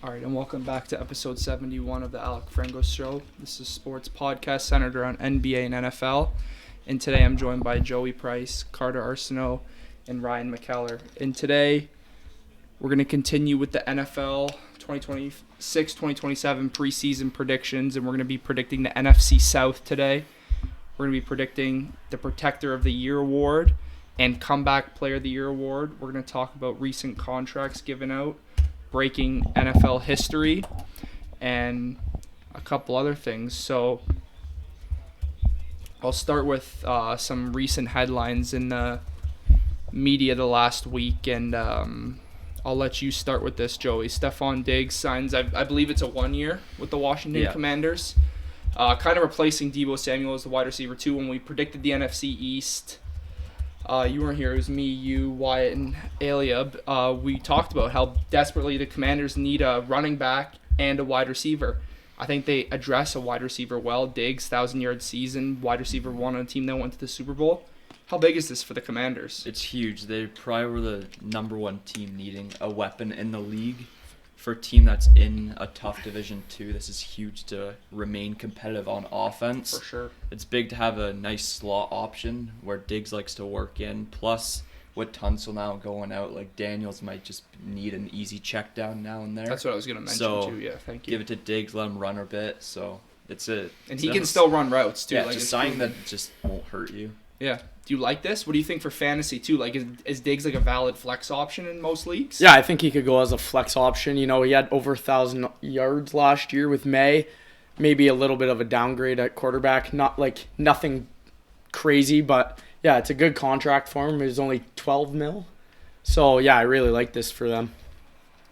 All right, and welcome back to episode 71 of the Alec Frengos Show. This is a sports podcast centered around NBA and NFL. And today I'm joined by Joey Price, Carter Arseneau, and Ryan McKellar. And today we're going to continue with the NFL 2026-2027 preseason predictions, and we're going to be predicting the NFC South today. We're going to be predicting the Protector of the Year award and Comeback Player of the Year award. We're going to talk about recent contracts given out, breaking NFL history, and a couple other things. So I'll start with some recent headlines in the media the last week, and I'll let you start with this, Joey. Stefon Diggs signs, I believe it's a 1 year with the Washington Commanders, kind of replacing Deebo Samuel as the wide receiver 2. When we predicted the NFC East, you weren't here. It was me, you, Wyatt, and Aliab. We talked about how desperately the Commanders need a running back and a wide receiver. I think they address a wide receiver well. Diggs, 1,000-yard season, wide receiver 1 on a team that went to the Super Bowl. How big is this for the Commanders? It's huge. They probably were the number one team needing a weapon in the league. For a team that's in a tough Division 2, this is huge to remain competitive on offense. For sure. It's big to have a nice slot option where Diggs likes to work in. Plus, with Tunsil now going out, like Daniels might just need an easy check down now and there. That's what I was going to mention too. Yeah, thank you. Give it to Diggs, let him run a bit. So and he can still run routes too. Yeah, like just sign that just won't hurt you. Yeah. Do you like this? What do you think for fantasy too? Like, is Diggs like a valid flex option in most leagues? Yeah, I think he could go as a flex option. You know, he had over 1,000 yards last year with May. Maybe a little bit of a downgrade at quarterback. Not like nothing crazy, but yeah, it's a good contract for him. It was only 12 mil. So yeah, I really like this for them.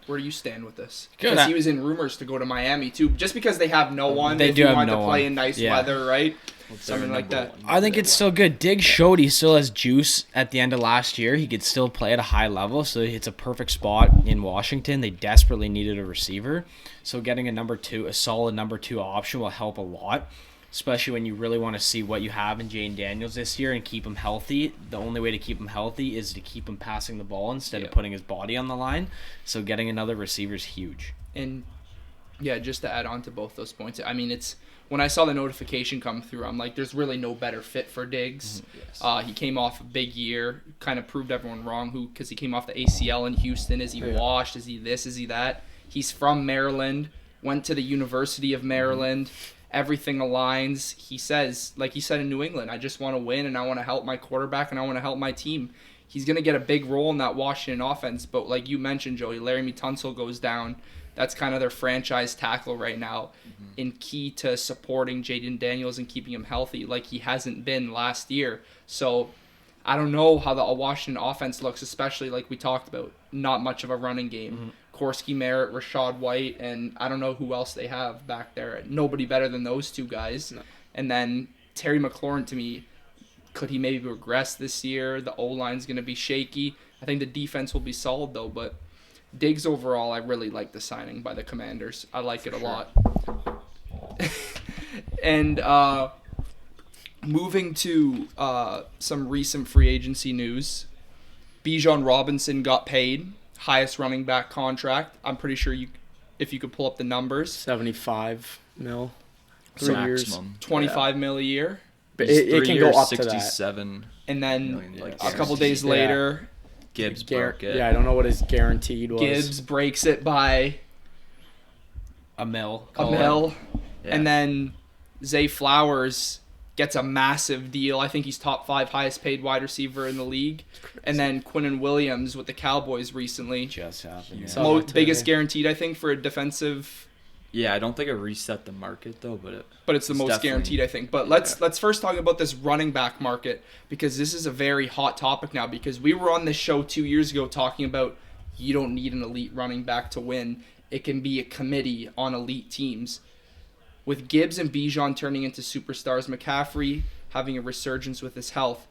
Where do you stand with this? Good. Because he was in rumors to go to Miami too, just because they have no one. They if do you have want no to play one. in nice Yeah. weather, right? Well, Something like that. I think it's still good. Diggs showed he still has juice at the end of last year. He could still play at a high level, so it's a perfect spot in Washington. They desperately needed a receiver, so getting a solid number 2 option will help a lot, especially when you really want to see what you have in Jane Daniels this year and keep him healthy. The only way to keep him healthy is to keep him passing the ball instead of putting his body on the line, so getting another receiver is huge. And yeah, just to add on to both those points, I mean, it's when I saw the notification come through, I'm like, there's really no better fit for Diggs. Yes. He came off a big year, kind of proved everyone wrong because he came off the ACL in Houston. Is he washed? Is he this? Is he that? He's from Maryland, went to the University of Maryland. Everything aligns. He says, like he said in New England, I just want to win and I want to help my quarterback and I want to help my team. He's going to get a big role in that Washington offense, but like you mentioned, Joey, Laramie Tunsil goes down. That's kind of their franchise tackle right now, and key to supporting Jaden Daniels and keeping him healthy like he hasn't been last year. So I don't know how the Washington offense looks, especially like we talked about, not much of a running game. Korski Merritt, Rashad White, and I don't know who else they have back there. Nobody better than those two guys. No. And then Terry McLaurin, to me, could he maybe regress this year? The O-line's going to be shaky. I think the defense will be solid, though, but Diggs overall, I really like the signing by the Commanders. I like it a lot. And moving to some recent free agency news, Bijan Robinson got paid, highest running back contract. I'm pretty sure if you could pull up the numbers. 75 mil. So 3 years. Maximum. 25 mil a year. But it can go up to that. 67. And then million, a like, couple days later, Gibbs broke it. Yeah, I don't know what his guaranteed was. Gibbs breaks it by A mil. Yeah. Yeah. And then Zay Flowers gets a massive deal. I think he's top 5 highest paid wide receiver in the league. And then Quinnen Williams with the Cowboys recently. Just happened. Yeah. So- Biggest guaranteed, I think, for a defensive. Yeah, I don't think it reset the market though, But it's the most definitely guaranteed, I think. But let's first talk about this running back market, because this is a very hot topic now, because we were on this show 2 years ago talking about you don't need an elite running back to win. It can be a committee on elite teams. With Gibbs and Bijan turning into superstars, McCaffrey having a resurgence with his health,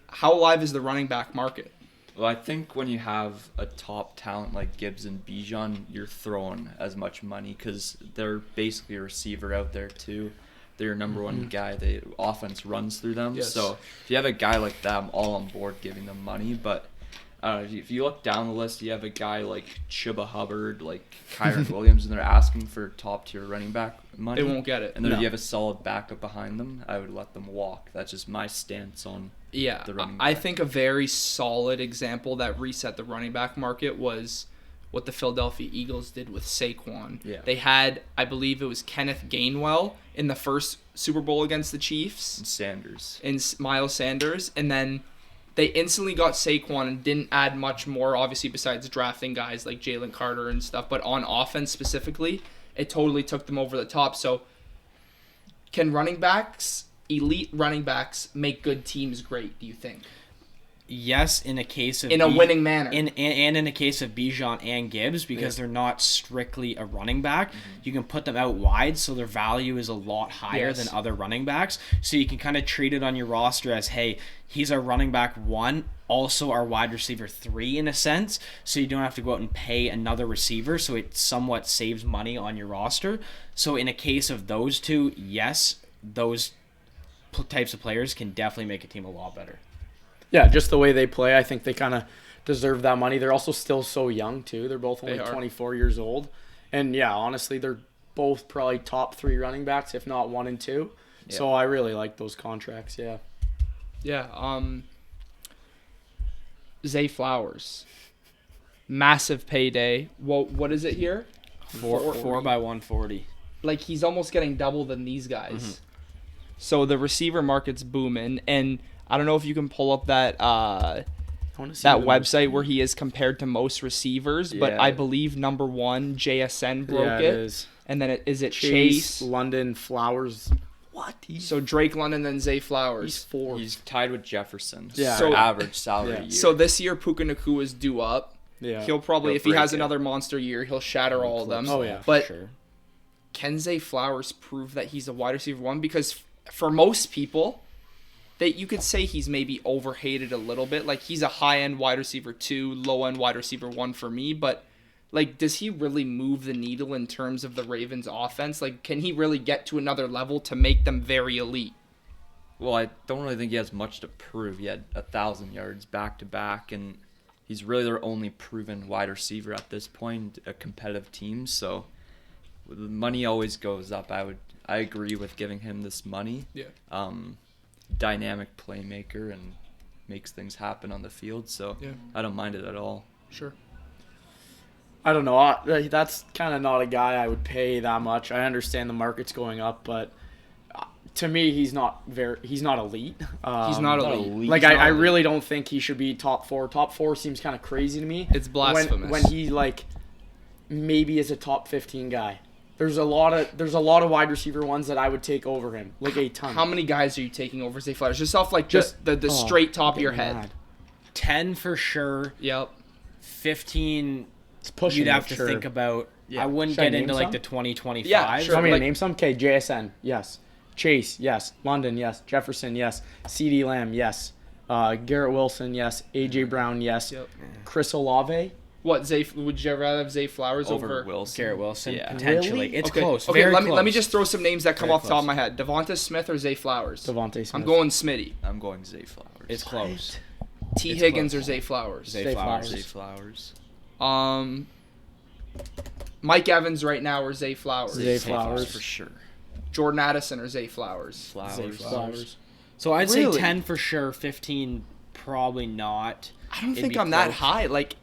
how alive is the running back market? Well, I think when you have a top talent like Gibbs and Bijan, you're throwing as much money because they're basically a receiver out there too. They're your number one guy. The offense runs through them. Yes. So if you have a guy like that, I'm all on board giving them money. But if you look down the list, you have a guy like Chuba Hubbard, like Kyron Williams, and they're asking for top-tier running back money. They won't get it. And then if you have a solid backup behind them, I would let them walk. That's just my stance on Yeah, the running I back. think a very solid example that reset the running back market was what the Philadelphia Eagles did with Saquon. Yeah. They had, I believe it was Kenneth Gainwell in the first Super Bowl against the Chiefs, And Sanders. in Miles Sanders, and then they instantly got Saquon and didn't add much more, obviously, besides drafting guys like Jalen Carter and stuff. But on offense specifically, it totally took them over the top. So can elite running backs, make good teams great, do you think? Yes, in a case of In a winning manner. and in a case of Bijan and Gibbs, because they're not strictly a running back, you can put them out wide, so their value is a lot higher Yes. than other running backs. So you can kind of treat it on your roster as, hey, he's our running back 1, also our wide receiver 3 in a sense. So you don't have to go out and pay another receiver, so it somewhat saves money on your roster. So in a case of those two, yes, those types of players can definitely make a team a lot better. Yeah, just the way they play, I think they kind of deserve that money. They're also still so young, too. They're both only They are. 24 years old. And, yeah, honestly, they're both probably top 3 running backs, if not 1 and 2. Yeah. So I really like those contracts, yeah. Yeah, Zay Flowers. Massive payday. Well, what is it here? 4 by 140. Like, he's almost getting double than these guys. So the receiver market's booming, and I don't know if you can pull up that I wanna see that the- website where he is compared to most receivers, but Yeah. I believe number 1 JSN broke Yeah, it, it is. and then is it Chase, Chase? London, Flowers. What? So Drake London, then Zay He's Flowers. 4. He's tied with Jefferson. Yeah. So So- average salary Yeah. year. So this year Puka Nakua's due up. Yeah. He'll probably, He'll if he has break it. another monster year, he'll shatter all of them. Oh, yeah. But sure. can Zay Flowers prove that he's a wide receiver 1? Because for most people, that you could say he's maybe overhated a little bit. Like, he's a high-end wide receiver 2, low-end wide receiver 1 for me. But, like, does he really move the needle in terms of the Ravens' offense? Like, can he really get to another level to make them very elite? Well, I don't really think he has much to prove. He had 1,000 yards back to back, and he's really their only proven wide receiver at this point, a competitive team. So the money always goes up. I agree with giving him this money. Yeah. Dynamic playmaker and makes things happen on the field. So Yeah. I don't mind it at all. Sure. I don't know. That's kind of not a guy I would pay that much. I understand the market's going up, but to me, he's not elite. He's not Not elite. elite. Like He's I not elite. really don't think he should be top 4. Top 4 seems kind of crazy to me. It's blasphemous. When he like maybe is a top 15 guy. There's a lot of wide receiver ones that I would take over him, like a ton. How many guys are you taking over Zay Flowers? Just off, like, Just- the oh, straight top of I'm your getting head. mad. 10 for sure. Yep. 15, It's pushing. you'd have it, to sure. think about. Yeah. I wouldn't Should I get name into like some? the 2025. Yeah, sure. Want me like- to name some? Okay, JSN, yes. Chase, yes. London, yes. Jefferson, yes. CeeDee Lamb, yes. Garrett Wilson, yes. AJ Brown, yes. Yep. Chris Olave. What, would you rather have Zay Flowers Over over Wilson. Garrett Wilson, Yeah. potentially. Really? It's Okay. close. Okay, Very let me close. just throw some names that come Very off the top of close. my head. Devonta Smith or Zay Flowers? Devontae Smith. I'm going Smitty. I'm going Zay Flowers. It's close. T. It's Higgins close. or Zay Flowers? Zay Zay Flowers. Zay Flowers. Mike Evans right now or Zay Flowers? Zay Flowers. for sure. Jordan Addison or Zay Flowers? Flowers. Zay Flowers. So I'd Really? say 10 for sure. 15 probably not. I don't It'd think be I'm that close. high. Like,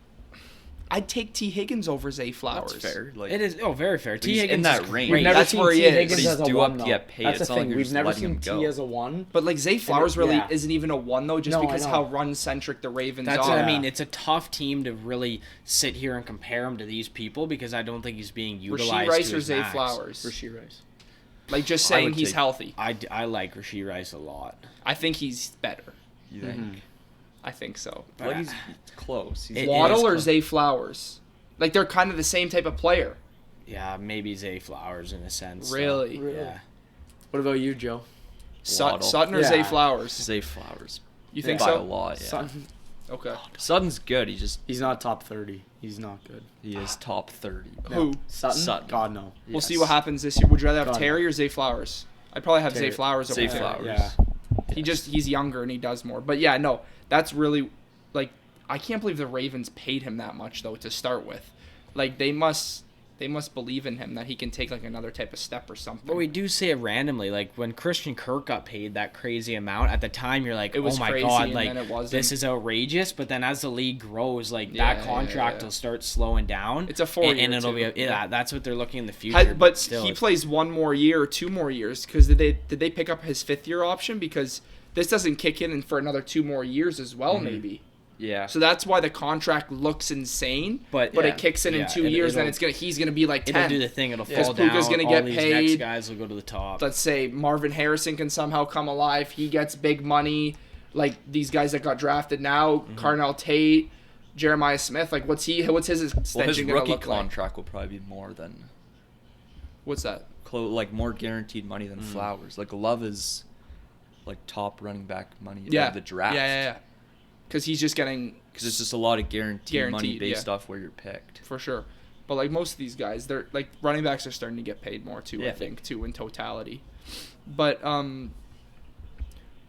I'd take T. Higgins over Zay Flowers. That's fair. Like, It is. Oh, very fair. T. he's in Higgins that is range. great. We've never That's seen where he T. is. Higgins But he's as a due 1, up to though. get paid. That's the It's not like thing. you're We've just never letting seen him T go. as a 1. But, like, Zay Flowers really yeah. isn't even a 1, though, just No, I because know. how run-centric the Ravens That's are. what I Yeah. mean. It's a tough team to really sit here and compare him to these people because I don't think he's being utilized. Rasheed Rice to or his Zay max. Flowers? Rasheed Rice. Like, just I saying would he's take- healthy. I like Rasheed Rice a lot. I think he's better. You think? Mm-hmm. I think so. Like he's close. He's It Waddle is or close. Zay Flowers? Like, they're kind of the same type of player. Yeah, maybe Zay Flowers in a sense. though. Really? Really? Yeah. What about you, Joe? Waddle. Sutton or Yeah. Zay Flowers? Zay Flowers. You think By a so? lot, yeah. Sutton. Okay. Sutton's good. He's not top 30. He's not good. He is top 30. Who? Sutton? Sutton. God, no. We'll see Yes. what happens this year. Would you rather have God, Terry or Zay Flowers? I'd probably have Zay Terry. Flowers over Zay Terry. Flowers. Yeah. He's younger and he does more. But yeah, no, that's really, like, I can't believe the Ravens paid him that much though to start with. Like they must believe in him that he can take like another type of step or something. But we do say it randomly. Like when Christian Kirk got paid that crazy amount, at the time you're like, It was oh my crazy, God, and like then it wasn't. this is outrageous. But then as the league grows, like Yeah, that contract yeah. will start slowing down. It's a 4-year and it'll too. be that's what they're looking in the future. But still, he plays 1 more year or 2 more years because did they pick up his 5th-year option because this doesn't kick in for another 2 more years as well maybe. Yeah. So that's why the contract looks insane, but yeah, it kicks in 2 years, and he's gonna be like 10. it'll do the thing. It'll Because fall down. Puka's gonna All get these paid. next guys will go to the top. Let's say Marvin Harrison can somehow come alive. He gets big money, like these guys that got drafted now, Carnell Tate, Jeremiah Smith. Like what's his extension Well, his gonna rookie look like? contract will probably be more than What's that? like more guaranteed money than Flowers. Like Love is like top running back money Yeah, of the draft. Yeah. Because he's just getting Because it's just a lot of guaranteed money Guaranteed, based yeah. off where you're picked. for sure. But like most of these guys, they're like running backs are starting to get paid more too. I Yeah. think too in totality. But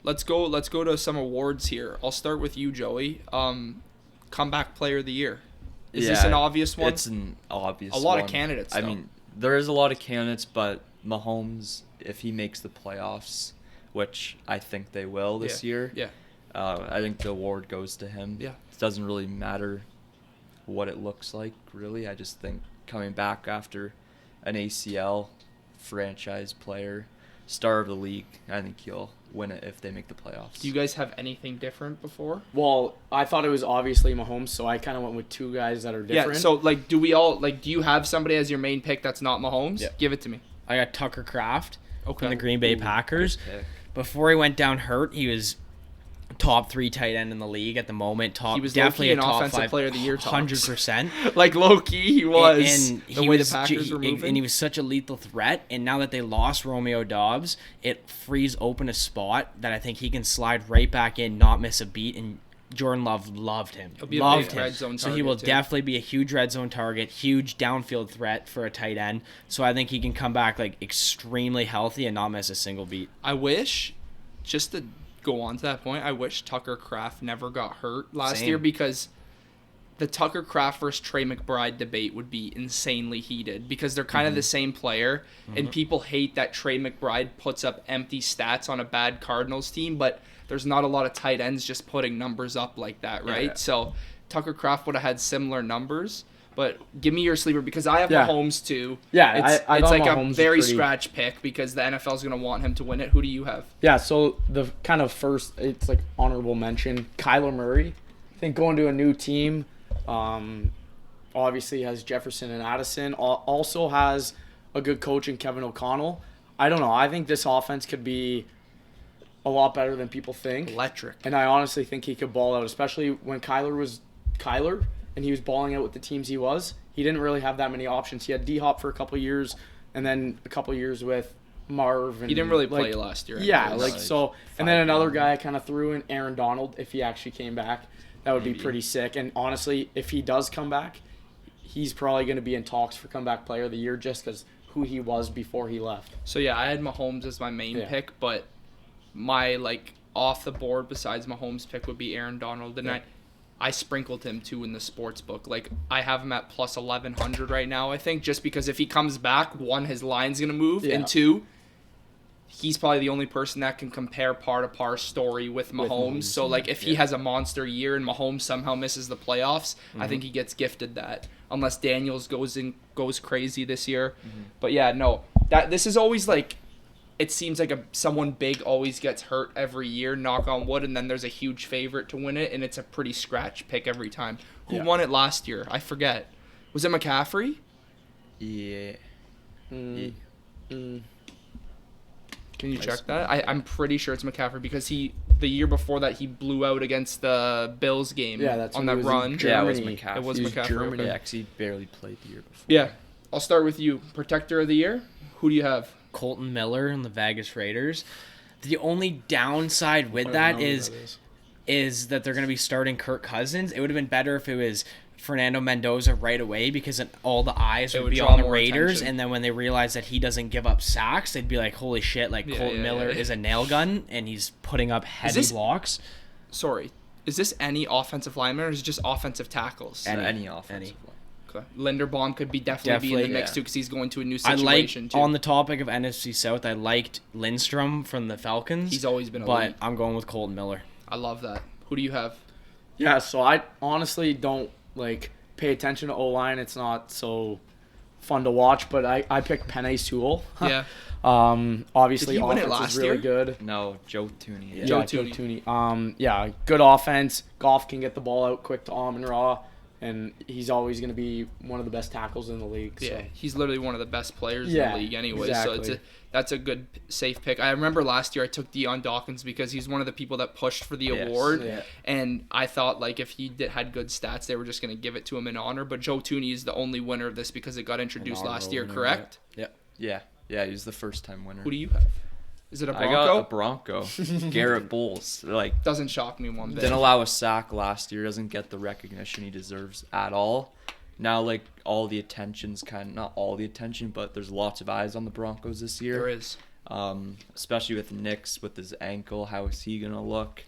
let's go to some awards here. I'll start with you, Joey. Comeback Player of the Year. Is this an obvious one? It's an obvious A lot one. of candidates, I though. mean, there is a lot of candidates, but Mahomes, if he makes the playoffs, which I think they will this year, Yeah. I think the award goes to him. Yeah. It doesn't really matter what it looks like, really. I just think coming back after an ACL, franchise player, star of the league, I think he'll win it if they make the playoffs. Do you guys have anything different before? Well, I thought it was obviously Mahomes, so I kind of went with 2 guys that are different. Yeah. So like, do you have somebody as your main pick that's not Mahomes? Yeah. Give it to me. I got Tucker Kraft Okay. from the Green Bay Packers. Good pick. Before he went down hurt, he was top 3 tight end in the league at the moment. He was Definitely low-key a an top offensive 5, player of the year talks. 100%. Like low key, he was. And the he way was, the Packers were moving. and he was such a lethal threat. And now that they lost Romeo Dobbs, it frees open a spot that I think he can slide right back in, not miss a beat. And Jordan Love loved him. He'll be a Loved big him. red zone So he target, will too. definitely be a huge red zone target, huge downfield threat for a tight end. So I think he can come back like extremely healthy and not miss a single beat. I wish, just to go on to that point, I wish Tucker Kraft never got hurt last Same. year because the Tucker Kraft versus Trey McBride debate would be insanely heated because they're kind of the same player, and people hate that Trey McBride puts up empty stats on a bad Cardinals team, but there's not a lot of tight ends just putting numbers up like that, right? Yeah. So Tucker Kraft would have had similar numbers. But give me your sleeper because I have Yeah. Mahomes too. Yeah, I it's thought like Mahomes a was very pretty- scratch pick because the NFL is going to want him to win it. Who do you have? Yeah, so the kind of first, it's like honorable mention, Kyler Murray. I think going to a new team, obviously has Jefferson and Addison, also has a good coach in Kevin O'Connell. I don't know. I think this offense could be a lot better than people think. Electric. And I honestly think he could ball out, especially when Kyler was Kyler and he was balling out with the teams he was. He didn't really have that many options. He had D-Hop for a couple years and then a couple years with Marv. And He didn't really play like, last year. Yeah, anyways. like so. And then another guy I kind of threw in, Aaron Donald, if he actually came back. That would be Maybe. pretty sick. And honestly, if he does come back, he's probably going to be in talks for comeback player of the year just because who he was before he left. So yeah, I had Mahomes as my main Yeah. pick, but my like off the board besides Mahomes pick would be Aaron Donald, and Yeah. I sprinkled him too in the sports book. Like I have him at plus 1100 right now. I think just because if he comes back, one, his line's gonna move, Yeah. and two, he's probably the only person that can compare par to par story with Mahomes. Mahomes, So like if he yeah. has a monster year and Mahomes somehow misses the playoffs, I think he gets gifted that. Unless Daniels goes crazy this year. But yeah, no. This is always like it seems like someone big always gets hurt every year, knock on wood, and then there's a huge favorite to win it, and it's a pretty scratch pick every time. Who Yeah. won it last year? I forget. Was it McCaffrey? Yeah. Can you check that? I'm pretty sure it's McCaffrey because the year before that he blew out against the Bills game Yeah, that's on when that he was in run. Yeah, it was Germany. McCaffrey. It was He was McCaffrey. Germany. okay. Yeah, 'cause he barely played the year before. Yeah. I'll start with you. Protector of the year? Who do you have? Colton Miller and the Vegas Raiders. The only downside with that is that they're going to be starting Kirk Cousins. It would have been better if it was Fernando Mendoza right away because then all the eyes It would would be draw on the more Raiders. attention. And then when they realize that he doesn't give up sacks, they'd be like, holy shit, like Yeah, Colton yeah, Miller yeah. is a nail gun and he's putting up heavy this- blocks. Sorry. Is this any offensive lineman or is it just offensive tackles? Any offensive Any. line. Okay. Linderbaum could be definitely be in the mix too because he's going to a new I situation liked, too. on the topic of NFC South, I liked Lindstrom from the Falcons. He's always been But elite. I'm going with Colton Miller. I love that. Who do you have? Yeah, so I honestly don't pay attention to O-line. It's not so fun to watch, but I picked Penei Sewell. Yeah. Obviously, Did he win it offense last is really year? good. No, Joe Tooney. Yeah, Joe Joe Tooney. Tooney. Good offense. Goff can get the ball out quick to Amon-Ra, and he's always going to be one of the best tackles in the league. So. Yeah, he's literally one of the best players in Yeah, the league anyway. exactly. So that's a good safe pick. I remember last year I took Deion Dawkins because he's one of the people that pushed for the Yes. award, Yeah. and I thought if he had good stats, they were just going to give it to him in honor. But Joe Tooney is the only winner of this because it got introduced last year, correct? Yeah, he was the first time winner. Who do you have? Is it a I Bronco? got a Bronco. Garrett Bowles. Doesn't shock me one bit. Didn't allow a sack last year. Doesn't get the recognition he deserves at all. Now, all the attention's not all the attention, but there's lots of eyes on the Broncos this year. There is. Especially with Nix with his ankle. How is he gonna look?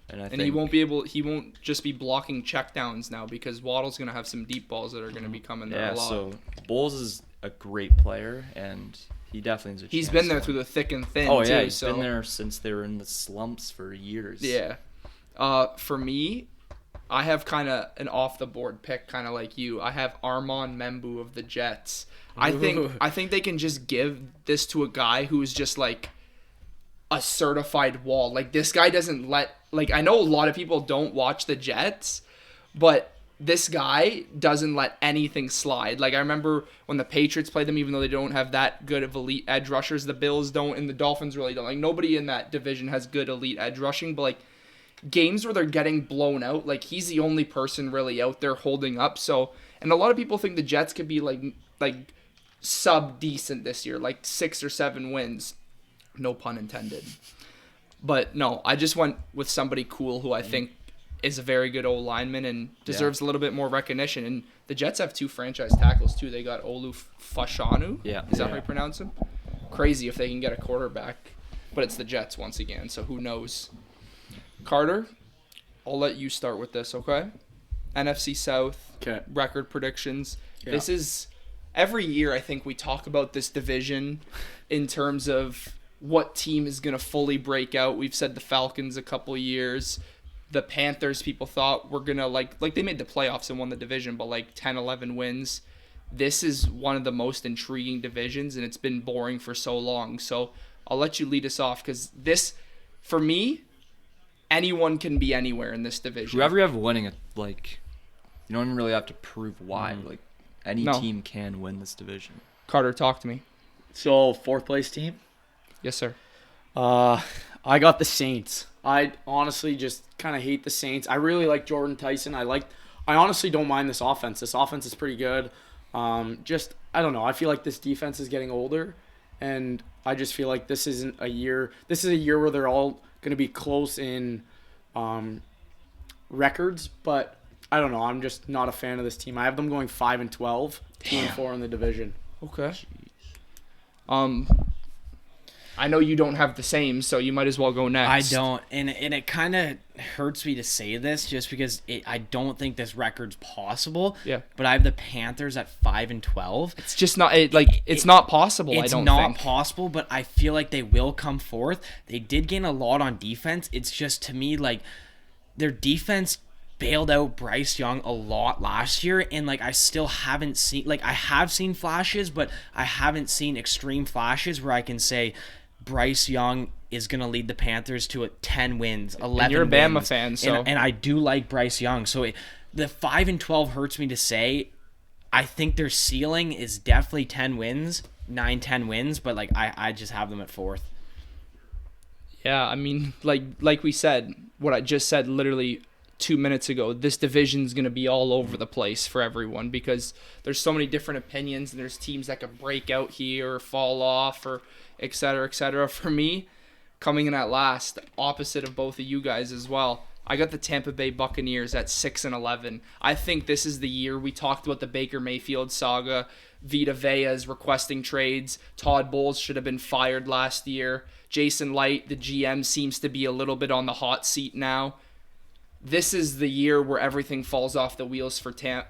And I think he won't just be blocking checkdowns now because Waddle's going to have some deep balls that are going to be coming there a lot. so Bowles is a great player, and he definitely has a He's chance been to there win. through the thick and thin, Oh, too. yeah, he's so. been there since they were in the slumps for years. Yeah. For me, I have kind of an off-the-board pick, kind of like you. I have Armon Membu of the Jets. I think they can just give this to a guy who is just a certified wall. This guy doesn't let I know a lot of people don't watch the Jets, but this guy doesn't let anything slide. I remember when the Patriots played them, even though they don't have that good of elite edge rushers, the Bills don't, and the Dolphins really don't. Nobody in that division has good elite edge rushing, but games where they're getting blown out, he's the only person really out there holding up. So, and a lot of people think the Jets could be sub decent this year, 6 or 7 wins. No pun intended. But no, I just went with somebody cool who I think is a very good old lineman and deserves a little bit more recognition. And the Jets have 2 franchise tackles too. They got Olu Fashanu. Yeah. Is that how you pronounce him? Crazy if they can get a quarterback. But it's the Jets once again, so who knows? Carter, I'll let you start with this, okay? NFC South, Okay. record predictions. Yeah. This is, every year I think we talk about this division in terms of what team is going to fully break out. We've said the Falcons a couple years. The Panthers, people thought were going to, they made the playoffs and won the division, but 10, 11 wins. This is one of the most intriguing divisions, and it's been boring for so long. So I'll let you lead us off because this, for me, anyone can be anywhere in this division. Whoever you have winning it, you don't even really have to prove why. Any team can win this division. Carter, talk to me. So, 4th place team? Yes, sir. I got the Saints. I honestly just kind of hate the Saints. I really like Jordan Tyson. I honestly don't mind this offense. This offense is pretty good. I don't know. I feel like this defense is getting older, and I just feel like this isn't a year. This is a year where they're all going to be close in records, but I don't know. I'm just not a fan of this team. I have them going 5-12, 2-4 in the division. Okay. I know you don't have the same, so you might as well go next. I don't, and it kind of hurts me to say this just because I don't think this record's possible. Yeah. But I have the Panthers at 5-12. It's just not it's not possible. It's I don't not think. possible, but I feel like they will come forth. They did gain a lot on defense. It's just, to me, their defense bailed out Bryce Young a lot last year, and I still haven't seen I have seen flashes, but I haven't seen extreme flashes where I can say Bryce Young is going to lead the Panthers to 10 wins, 11 And you're a Bama wins. fan, so and I do like Bryce Young. So the 5-12 hurts me to say. I think their ceiling is definitely 10 wins, 9-10 wins, but I just have them at 4th. Yeah, I mean, like we said, what I just said literally 2 minutes ago, this division's going to be all over the place for everyone because there's so many different opinions and there's teams that could break out here or fall off or et cetera, et cetera. For me, coming in at last, opposite of both of you guys as well, I got the Tampa Bay Buccaneers at 6-11. I think this is the year. We talked about the Baker Mayfield saga. Vita Vea is requesting trades. Todd Bowles should have been fired last year. Jason Light, the GM, seems to be a little bit on the hot seat now. this is the year where everything falls off the wheels for Tampa.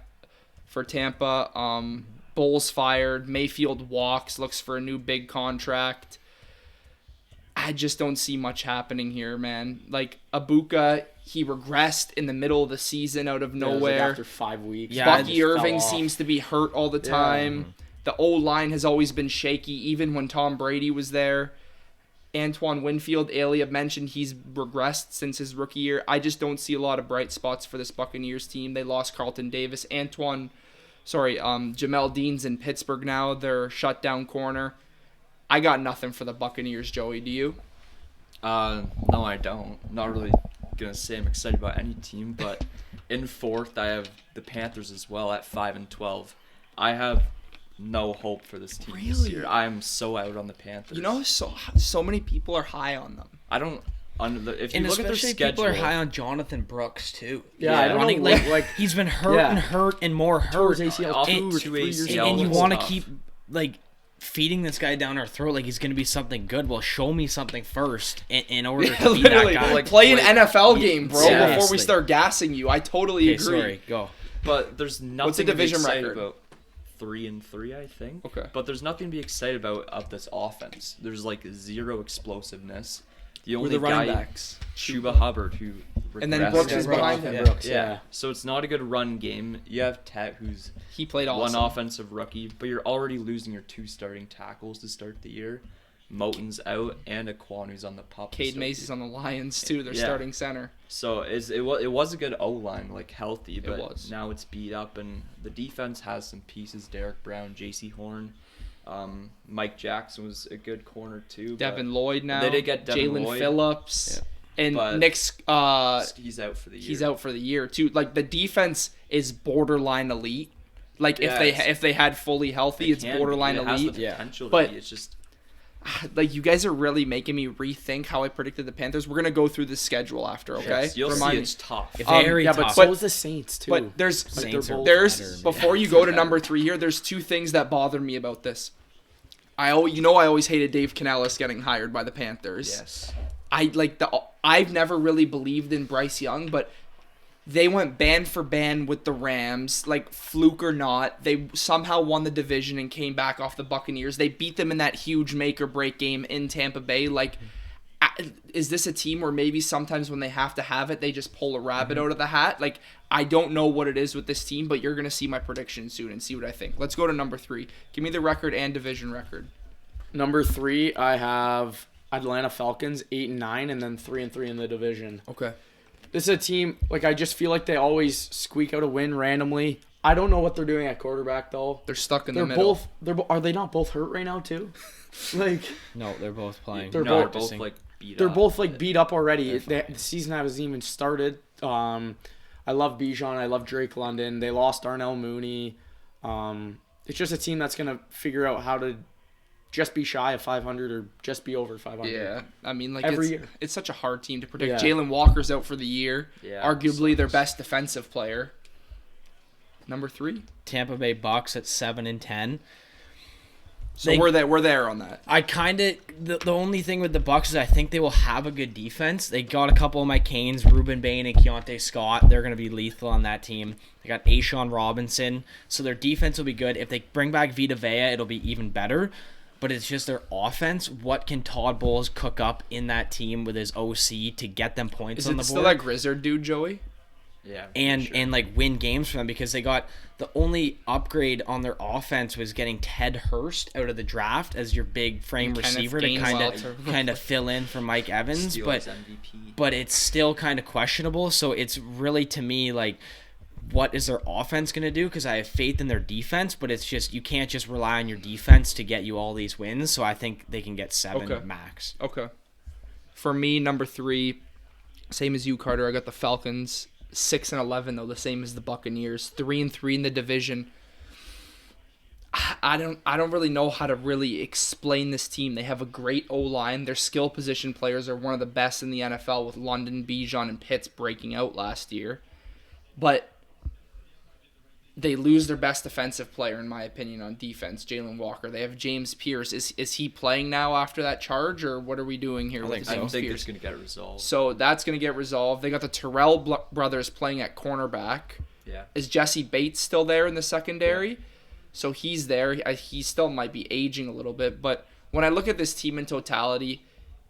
Bowles fired. Mayfield walks, looks for a new big contract. I just don't see much happening here, man. Like, Ibuka, he regressed in the middle of the season out of Yeah, it was nowhere. like after 5 weeks. Yeah, Bucky Irving seems to be hurt all the Yeah. time. The O-line has always been shaky, even when Tom Brady was there. Antoine Winfield, Eliab mentioned he's regressed since his rookie year. I just don't see a lot of bright spots for this Buccaneers team. They lost Carlton Davis. Jamel Dean's in Pittsburgh now. They're shutdown corner. I got nothing for the Buccaneers, Joey. Do you? No, I don't. Not really gonna say I'm excited about any team, but in fourth I have the Panthers as well at 5-12. I have no hope for this team this Really? year. I am so out on the Panthers. You know, so many people are high on them. I don't. If you And look at their especially schedule, people are high on Jonathan Brooks too. Yeah, I don't Running, know, like he's been hurt Yeah. and hurt and more Tore hurt. his ACL Off two or two 3 years ACL ago. And you was want to tough. keep like feeding this guy down our throat like he's going to be something good. Well, show me something first in order to be that Literally, guy. like, play an NFL game, bro, before we Seriously. start gassing you. I totally Okay, agree. sorry, go. but there's nothing What's the to be division excited record? about. 3-3, I think. Okay. But there's nothing to be excited about of this offense. There's like zero explosiveness. The only the running guy, backs? Chuba Hubbard, who And then regressed. Brooks is behind him. Brooks, Yeah. yeah. So it's not a good run game. You have Tet, who's He played awesome. one offensive rookie, but you're already losing your 2 starting tackles to start the year. Moton's out, and Aquanu's on the pup. to Cade start Macy's the- on the Lions too. Their Yeah. starting center. So it was a good O-line, like healthy, but was. now it's beat up, and the defense has some pieces. Derek Brown, J.C. Horn, Mike Jackson was a good corner too. Devin Lloyd now. They did get Devin Jalen Lloyd. Phillips. And But- Nick's He's out for the year. he's out for the year too. Like, the defense is borderline elite. Like, Yeah, if they had fully healthy, It it's can be. borderline It has elite. the potential to But- be. It's just Like, you guys are really making me rethink how I predicted the Panthers. We're gonna go through the schedule after, okay? yes, you'll Remind see me. it's tough. Very yeah, tough. but so is the Saints too. But there's Saints are there's better, before you go to number 3 here, there's 2 things that bothered me about this. I always hated Dave Canellis getting hired by the Panthers. Yes. I've never really believed in Bryce Young, but they went band for band with the Rams, like, fluke or not. They somehow won the division and came back off the Buccaneers. They beat them in that huge make or break game in Tampa Bay. Like, is this a team where maybe sometimes when they have to have it, they just pull a rabbit out of the hat? Like, I don't know what it is with this team, but you're going to see my prediction soon and see what I think. Let's go to number 3. Give me the record and division record. Number 3, I have Atlanta Falcons 8-9, and then 3-3 in the division. Okay. This is a team, like, I just feel like they always squeak out a win randomly. I don't know what they're doing at quarterback though. They're stuck in They're the middle. are they not both hurt right now too? Like, No, they're both playing. They're They're both- both like beat they're up. both like beat up already. The season hasn't even started. I love Bijan. I love Drake London. They lost Darnell Mooney. It's just a team that's gonna figure out how to just be shy of 500 or just be over 500. Yeah, I mean, like, Every it's, year. it's such a hard team to predict. Yeah. Jalen Walker's out for the year, Yeah, arguably their sucks. best defensive player. Number 3. Tampa Bay Bucks at 7-10. So They- we're there on that. I kind of the only thing with the Bucks is I think they will have a good defense. They got a couple of my Canes, Ruben Bain and Keontae Scott. They're going to be lethal on that team. They got Ashawn Robinson, so their defense will be good. If they bring back Vita Vea, it'll be even better. But it's just their offense. What can Todd Bowles cook up in that team with his OC to get them points Is on it the still board? that Grizzard dude, Joey? Yeah. for and sure. and like win games for them because they got the only upgrade on their offense was getting Ted Hurst out of the draft as your big frame Kenneth receiver to Gainwell. kind of fill in for Mike Evans, Steelers but MVP. it's still kind of questionable. So it's really to me like, what is their offense going to do? Because I have faith in their defense, but it's just you can't just rely on your defense to get you all these wins. So I think they can get 7 Okay. max. Okay. For me, number 3, same as you, Carter. I got the Falcons. 6-11 though, the same as the Buccaneers. 3-3 in the division. I don't really know how to really explain this team. They have a great O-line. Their skill position players are one of the best in the NFL, with London, Bijan, and Pitts breaking out last year. But they lose their best defensive player, in my opinion, on defense, Jalen Walker. They have James Pierce. Is he playing now after that charge, or what are we doing here with I James think Pierce? it's going to get resolved. So that's going to get resolved. They got the Terrell brothers playing at cornerback. Yeah. Is Jesse Bates still there in the secondary? Yeah. So he's there. He still might be aging a little bit. But when I look at this team in totality,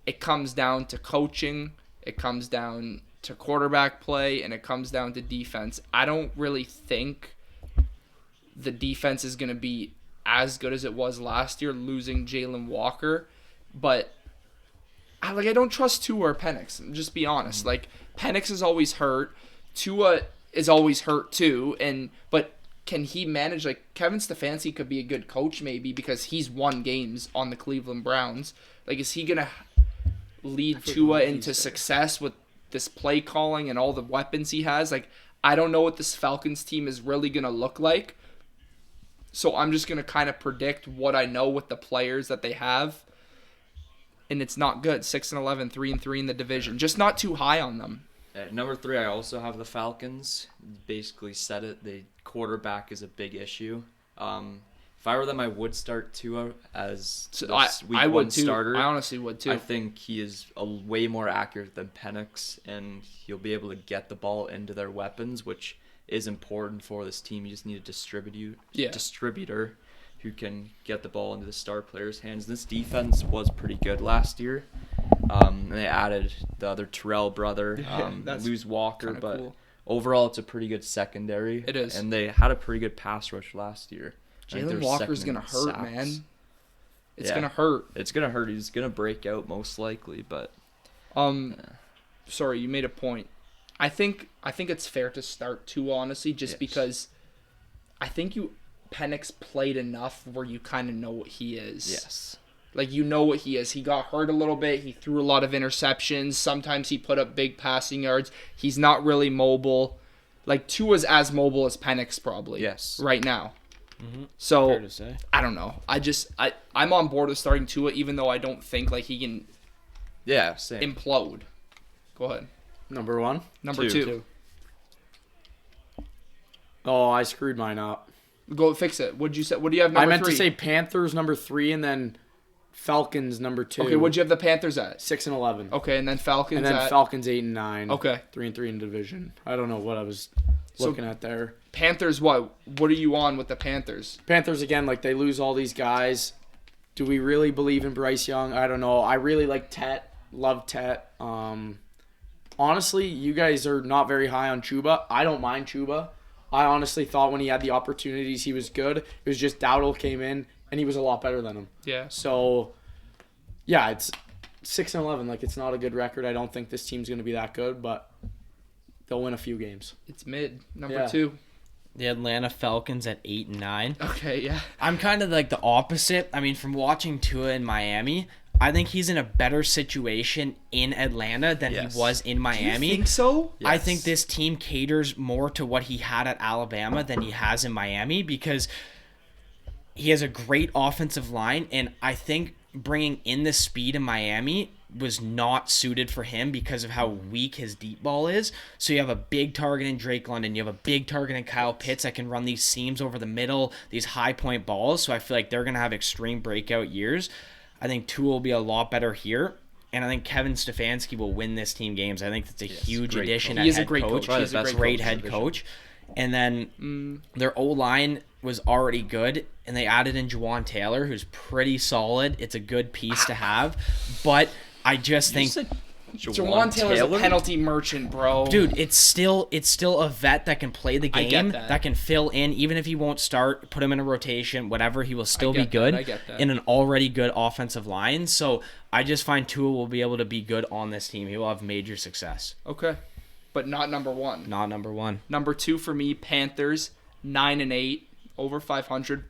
it comes down to coaching. It comes down to quarterback play, and it comes down to defense. I don't really think the defense is going to be as good as it was last year, losing Jalen Walker. But I don't trust Tua or Penix. Just be honest. Like, Penix is always hurt. Tua is always hurt too. But can he manage? Like, Kevin Stefanski could be a good coach maybe because he's won games on the Cleveland Browns. Like, is he going to lead Tua into success with this play calling and all the weapons he has? Like, I don't know what this Falcons team is really going to look like. So I'm just going to kind of predict what I know with the players that they have. And it's not good. 6-11, 3-3 in the division. Just not too high on them. At number 3, I also have the Falcons. Basically said it. The quarterback is a big issue. If I were them, I would start Tua as this week 1 starter. I honestly would too. I think he is way more accurate than Penix, and he'll be able to get the ball into their weapons, which is important for this team. You just need a distributor who can get the ball into the star players' hands. This defense was pretty good last year. And they added the other Terrell brother, lose Walker, but cool. Overall it's a pretty good secondary. It is. And they had a pretty good pass rush last year. Jalen Walker's going to hurt, man. It's going to hurt. It's going to hurt. He's going to break out most likely, but sorry, you made a point. I think it's fair to start Tua, honestly, because I think Penix played enough where you kind of know what he is. Yes. Like, you know what he is. He got hurt a little bit. He threw a lot of interceptions. Sometimes he put up big passing yards. He's not really mobile. Like, Tua's as mobile as Penix probably. Yes. Right now. Mm-hmm. So, fair to say. I don't know. I'm on board with starting Tua, even though I don't think, like, he can same. implode. Go ahead. Number 1? Number 2. Oh, I screwed mine up. Go fix it. What'd you say? What do you have number 3? I meant to say Panthers number 3 and then Falcons number 2. Okay, what'd you have the Panthers at? 6-11. Okay, and then Falcons and then at... Falcons 8-9. Okay. 3-3 in division. I don't know what I was looking at there. Panthers, what? What are you on with the Panthers? Panthers, again, like, they lose all these guys. Do we really believe in Bryce Young? I don't know. I really like Tet. Love Tet. Honestly, you guys are not very high on Chuba. I don't mind Chuba. I honestly thought when he had the opportunities, he was good. It was just Dowdle came in, and he was a lot better than him. Yeah. So, yeah, it's 6-11. Like, it's not a good record. I don't think this team's going to be that good, but they'll win a few games. It's mid. Number 2. The Atlanta Falcons at 8-9. Okay, yeah. I'm kind of like the opposite. I mean, from watching Tua in Miami, I think he's in a better situation in Atlanta than he was in Miami. Do you think so? Yes. I think this team caters more to what he had at Alabama than he has in Miami because he has a great offensive line, and I think bringing in the speed in Miami was not suited for him because of how weak his deep ball is. So you have a big target in Drake London. You have a big target in Kyle Pitts that can run these seams over the middle, these high point balls. So I feel like they're going to have extreme breakout years. I think Tua will be a lot better here. And I think Kevin Stefanski will win this team games. I think that's a huge addition at head coach. He's a great head coach. And then their O-line was already good, and they added in Juwan Taylor, who's pretty solid. It's a good piece to have. But I just think Juwan Taylor's a penalty merchant, bro. Dude, it's still a vet that can play the game, that can fill in, even if he won't start, put him in a rotation, whatever, he will still be good in an already good offensive line. So I just find Tua will be able to be good on this team. He will have major success. Okay. But not number 1. Not number 1. Number 2 for me, Panthers, 9-8, over 500.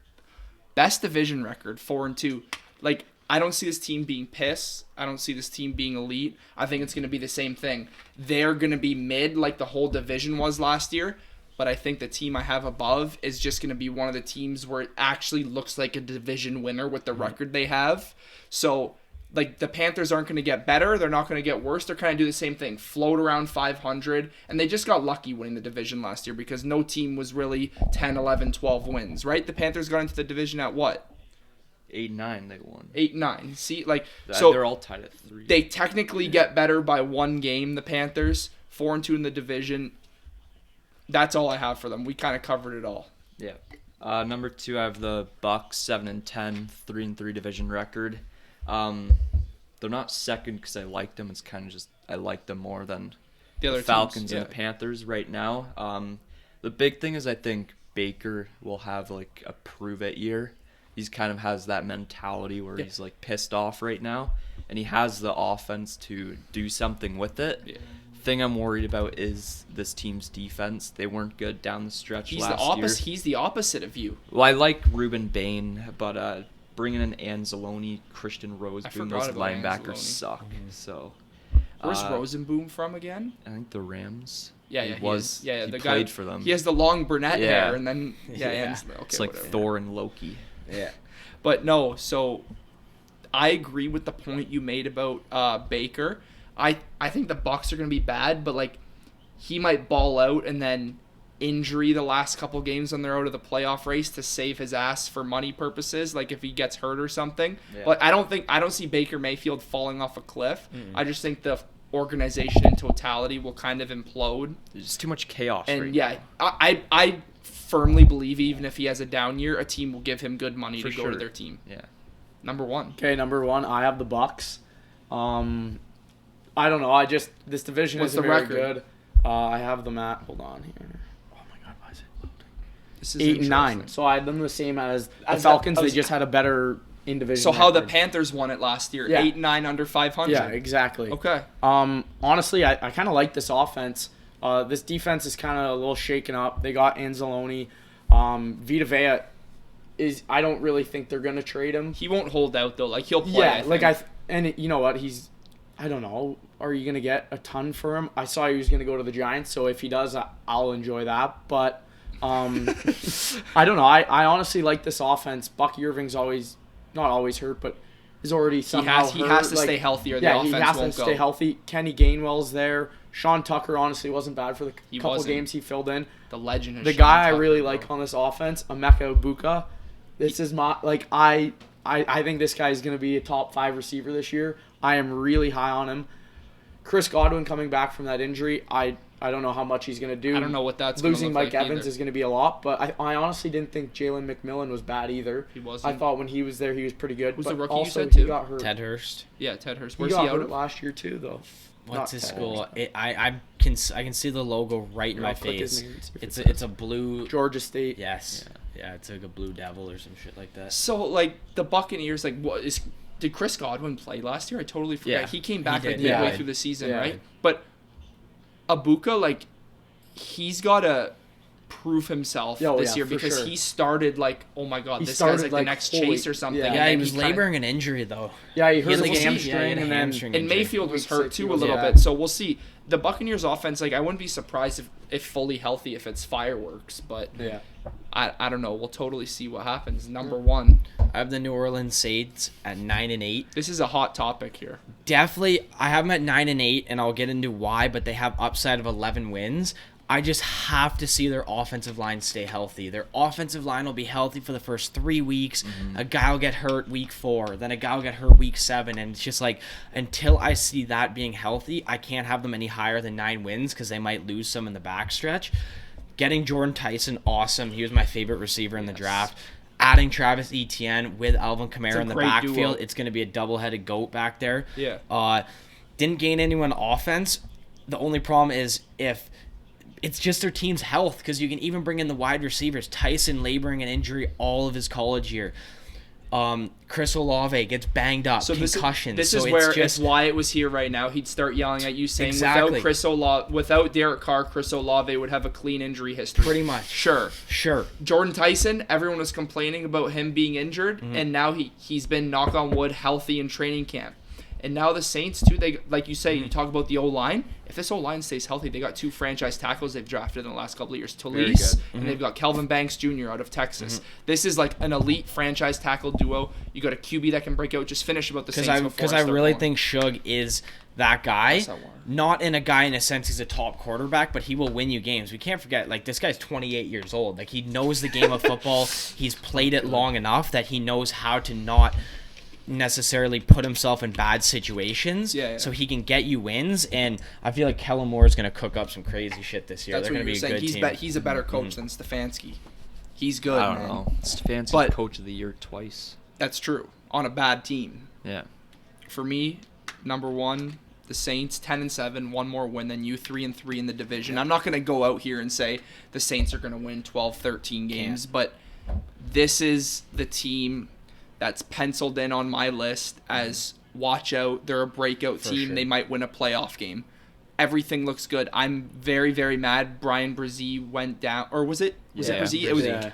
Best division record, 4-2. Like, I don't see this team being pissed. I don't see this team being elite. I think it's going to be the same thing. They're going to be mid like the whole division was last year, but I think the team I have above is just going to be one of the teams where it actually looks like a division winner with the record they have. So like the Panthers aren't going to get better. They're not going to get worse. They're kind of do the same thing, float around 500. And they just got lucky winning the division last year because no team was really 10, 11, 12 wins, right? The Panthers got into the division at what? 8-9 they won. 8-9. See, like, so they're all tied at 3. They technically get better by 1 game, the Panthers. 4-2 in the division. That's all I have for them. We kind of covered it all. Yeah. Number 2, I have the Bucks, 7-10, 3-3 division record. They're not second because I liked them. It's kind of just I like them more than the other Falcons teams, and the Panthers right now. The big thing is I think Baker will have like a prove it year. He's kind of has that mentality where he's like pissed off right now, and he has the offense to do something with it. Yeah. Thing I'm worried about is this team's defense. They weren't good down the stretch last year. He's the opposite of you. Well, I like Ruben Bain, but bringing in Anzalone, Christian Roseboom, those linebackers suck. So, where's Rosenboom from again? I think the Rams. Yeah, he the played guy for them. He has the long brunette hair, and then okay, it's like whatever. Thor and Loki. Yeah, but no. So, I agree with the point you made about Baker. I think the Bucs are going to be bad, but like he might ball out and then injury the last couple games when they're out of the playoff race to save his ass for money purposes, like if he gets hurt or something. Yeah. But I don't see Baker Mayfield falling off a cliff. I just think the organization in totality will kind of implode. There's just too much chaos. And now. I firmly believe even if he has a down year, a team will give him good money to go to their team. Yeah. Number 1. Okay, number 1, I have the Bucs. I don't know. This division isn't very good. I have them at. Hold on here. Oh my God, why is it loading? 8-9. So I had them the same as the Falcons. They just had a better in division. So how the Panthers won it last year? 8-9 under 500. Yeah, exactly. Okay. Honestly, I kind of like this offense. This defense is kind of a little shaken up. They got Anzalone. Vita Vea is. I don't really think they're gonna trade him. He won't hold out though. Like he'll play. Yeah, and you know what? I don't know. Are you going to get a ton for him? I saw he was going to go to the Giants, so if he does, I'll enjoy that. But I don't know. I honestly like this offense. Bucky Irving's not always hurt, but is already somehow hurt. He has to stay healthy or the offense won't go. He has to stay healthy. Kenny Gainwell's there. Sean Tucker honestly wasn't bad for the couple games he filled in. The legend of the Sean guy Tucker, I really like on this offense, Emeka Egbuka. This is my I think this guy is going to be a top 5 receiver this year. I am really high on him. Chris Godwin coming back from that injury, I don't know how much he's going to do. I don't know what that's going to look like. Losing Mike Evans is going to be a lot, but I honestly didn't think Jalen McMillan was bad either. He wasn't. I thought when he was there, he was pretty good. Who's but the rookie also, you said too? He got hurt. Ted Hurst. Yeah, Ted Hurst. Where's he out last year too, though? What's his school? I can see the logo right in my face. It's a blue. Georgia State. Yes. Yeah, it's like a blue devil or some shit like that. So like the Buccaneers, like did Chris Godwin play last year? I totally forgot. Yeah, he came back midway through the season, right? But Egbuka, like he's got to prove himself this year because he started like, oh my God, this guy's like the next Chase or something. Yeah, he was laboring an injury though. Yeah, he hurt his hamstring, and Mayfield was hurt too a little bit. So we'll see. The Buccaneers offense, like I wouldn't be surprised if fully healthy if it's fireworks, but I don't know. We'll totally see what happens. Number 1, I have the New Orleans Saints at 9-8. This is a hot topic here. Definitely, I have them at 9-8, and I'll get into why. But they have upside of 11 wins. I just have to see their offensive line stay healthy. Their offensive line will be healthy for the first 3 weeks. A guy will get hurt week 4. Then a guy will get hurt week 7. And it's just like, until I see that being healthy, I can't have them any higher than 9 wins because they might lose some in the backstretch. Getting Jordan Tyson, awesome. He was my favorite receiver in the draft. Adding Travis Etienne with Alvin Kamara in the backfield. Duo. It's going to be a double-headed goat back there. Yeah. Didn't gain anyone offense. The only problem is if it's just their team's health, because you can even bring in the wide receivers. Tyson laboring an injury all of his college year. Chris Olave gets banged up, concussions. This is where if Wyatt was here right now, he'd start yelling at you saying without Derek Carr, Chris Olave would have a clean injury history. Pretty much. Sure. Jordan Tyson, everyone was complaining about him being injured, and now he's been, knock on wood, healthy in training camp. And now the Saints too. They like you say, you talk about the O-line. If this O-line stays healthy, they got 2 franchise tackles they've drafted in the last couple of years. Talise, and they've got Kelvin Banks Jr. out of Texas. This is like an elite franchise tackle duo. You got a QB that can break out. Just finish about the Saints because I really think Shug is that guy. Not in a sense he's a top quarterback, but he will win you games. We can't forget, like, this guy's 28 years old. Like, he knows the game of football. He's played it long enough that he knows how to not necessarily put himself in bad situations, so he can get you wins. And I feel like Kellen Moore is going to cook up some crazy shit this year. That's They're what going to be a good team. He's a better coach than Stefanski. He's good. I don't know. Stefanski's coach of the year twice. That's true. On a bad team. Yeah. For me, number 1, the Saints, 10-7, one more win than you, 3-3 in the division. I'm not going to go out here and say the Saints are going to win 12, 13 games, but this is the team that's penciled in on my list as watch out. They're a breakout team. Sure. They might win a playoff game. Everything looks good. I'm very, very mad Brian Brzee went down. Or was it? Was it Brzee? It was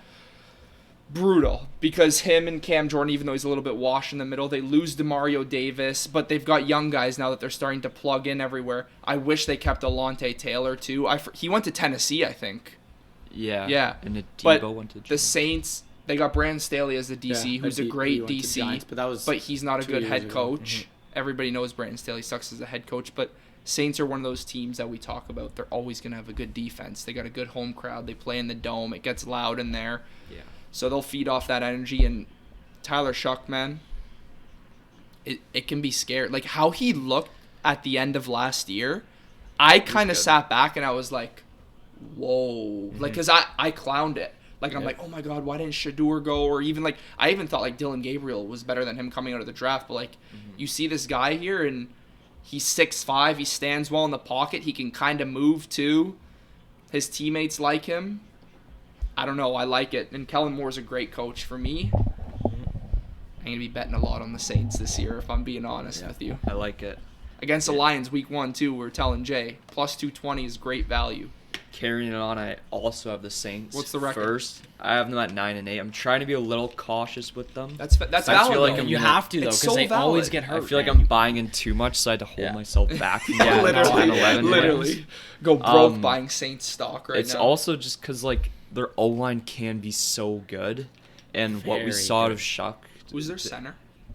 brutal because him and Cam Jordan, even though he's a little bit washed in the middle, they lose DeMario Davis, but they've got young guys now that they're starting to plug in everywhere. I wish they kept Alontae Taylor too. He went to Tennessee, I think. Yeah. And Debo went to the Saints. They got Brandon Staley as the DC, who's a great DC, Giants, but he's not a good head coach. Everybody knows Brandon Staley sucks as a head coach, but Saints are one of those teams that we talk about. They're always going to have a good defense. They got a good home crowd. They play in the dome. It gets loud in there. Yeah. So they'll feed off that energy. And Tyler Shuck, man, it can be scary. Like, how he looked at the end of last year, I kind of sat back and I was like, whoa. Like, because I clowned it. Like, I'm like, oh, my God, why didn't Shador go? Or even, like, I even thought, like, Dylan Gabriel was better than him coming out of the draft. But, like, you see this guy here, and he's 6'5". He stands well in the pocket. He can kind of move, too. His teammates like him. I don't know. I like it. And Kellen Moore's a great coach for me. I'm going to be betting a lot on the Saints this year, if I'm being honest with you. I like it. Against the Lions, week 1, too, we're telling Jay, plus 220 is great value. Carrying it on, I also have the Saints. What's the record? First, I have them at 9-8. I'm trying to be a little cautious with them. That's valid. I feel like you have to, though, because they always get hurt. I feel like I'm buying in too much, so I had to hold myself back. From literally. Go broke buying Saints stock right now. It's also just because, like, their O-line can be so good, and what we saw out of Shuck. Who's their center?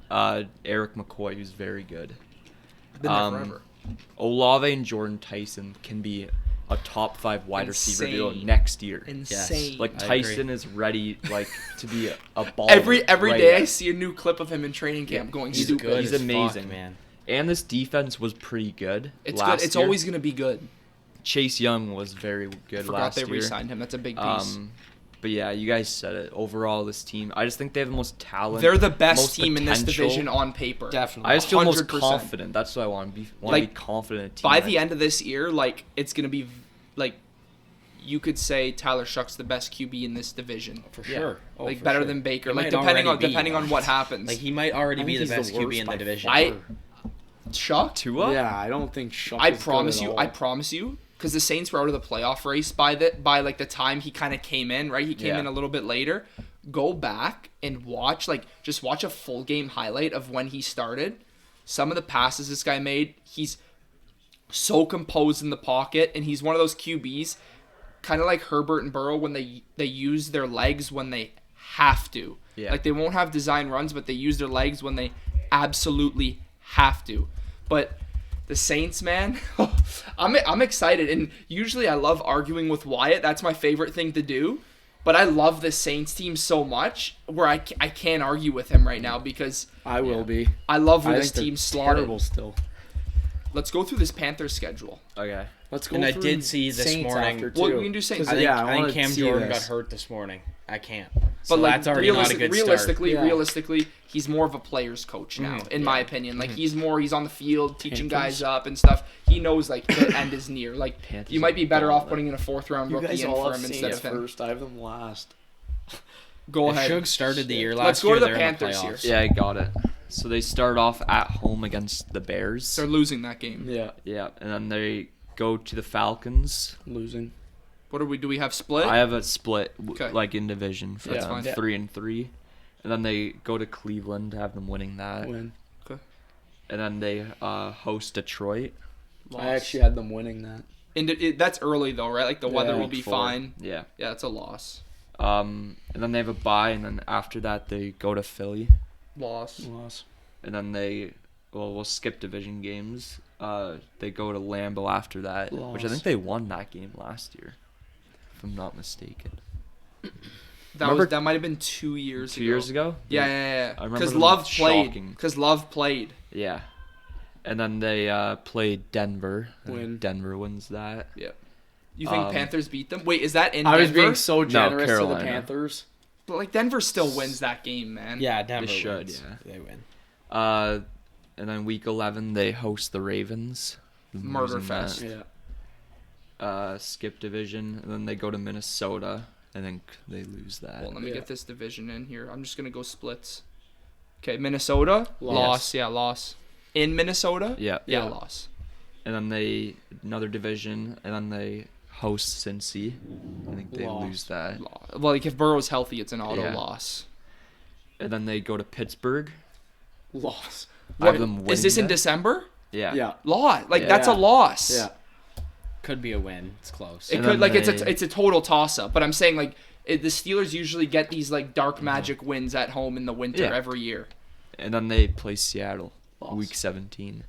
Eric McCoy, who's very good. Been there forever. Olave and Jordan Tyson can be a top 5 wide receiver duo next year. Insane. Yes. Like, Tyson is ready, like, to be a baller. Every day I see a new clip of him in training camp going stupid. Good. He's amazing, man. And this defense was pretty good. It's good. It's always going to be good. Chase Young was very good last year. Forgot they re-signed him. That's a big piece. But yeah, you guys said it. Overall, this team, I just think they have the most talent. They're the best team in this division on paper. Definitely. I just feel 100%. most confident. That's what I want to be. Want to be confident in a team. By the end of this year, like, it's going to be like, you could say Tyler Shuck's the best QB in this division for sure. Oh, like, better than Baker. Like, depending on what happens. Like, he might already be the best QB in the division. Shuck? Tua? Yeah, I don't think Shuck. I promise you, because the Saints were out of the playoff race by the time he kind of came in, right? He came in a little bit later. Go back and watch a full game highlight of when he started. Some of the passes this guy made, he's so composed in the pocket, and he's one of those QBs, kind of like Herbert and Burrow, when they use their legs when they have to. Yeah. Like, they won't have design runs, but they use their legs when they absolutely have to. But the Saints, man, I'm excited. And usually I love arguing with Wyatt. That's my favorite thing to do. But I love the Saints team so much where I can't argue with him right now because I will be. I love where this team's slotted. Terrible still. Let's go through this Panthers schedule. Okay. Let's go. And I through did see this Saints morning. after, too. Well, we can do Saints. I think wanna Cam see Jordan this. got hurt this morning. I can't. But So that's already not a good start. Realistically, he's more of a player's coach now, in my opinion. Like, he's on the field teaching guys up and stuff. He knows, like, the end is near. Like, Panthers you might be better off are putting in a 4th-round rookie in for him instead of him. First, I have them last. Go ahead. Shug started the year Let's last go year. to the they're in Panthers playoffs. here. Yeah, I got it. So they start off at home against the Bears. They're losing that game. Yeah, Yeah, and then they go to the Falcons. losing. What do we have split? I have a split, Okay. like, in division for That's them, fine. 3-3. And then they go to Cleveland, have them winning that. Win. Okay. and then they host Detroit. Loss. I actually had them winning that. And that's early though, right? Like the weather will Week be 4. fine. Yeah. Yeah, that's a loss. And then they have a bye, and then after that they go to Philly, Loss. and then we'll skip division games. They go to Lambeau after that, which I think they won that game last year, if I'm not mistaken. That might have been 2 years ago. 2 years ago? Yeah. I remember Because them Love shocking. played. Yeah. And then they played Denver. Win. Denver wins that. Yeah. You think Panthers beat them? Wait, is that in Denver? I was being so generous to the Carolina. Panthers. But like Denver still wins that game, man. Yeah, Denver They should, wins. yeah. They win. And then week 11 they host the Ravens. Murder Losing fest. Yeah. skip division, and then they go to Minnesota. I think they lose that. Well, let me get this division in here. I'm just gonna go splits. Okay, Minnesota loss. Yeah, loss. In Minnesota. Yeah. Yeah, loss. And then another division, and then they host Cincy. I think they Loss. lose that. Well, like if Burrow's healthy, it's an auto Yeah. loss. And then they go to Pittsburgh. Loss. I have them Is this in winning that. December? Yeah. Yeah. Loss. Like Yeah. that's a loss. Yeah. Could be a win. It's close. It And could then like they- it's a total toss up. But I'm saying like the Steelers usually get these like dark magic wins at home in the winter Yeah. every year. And then they play Seattle. Loss. Week 17.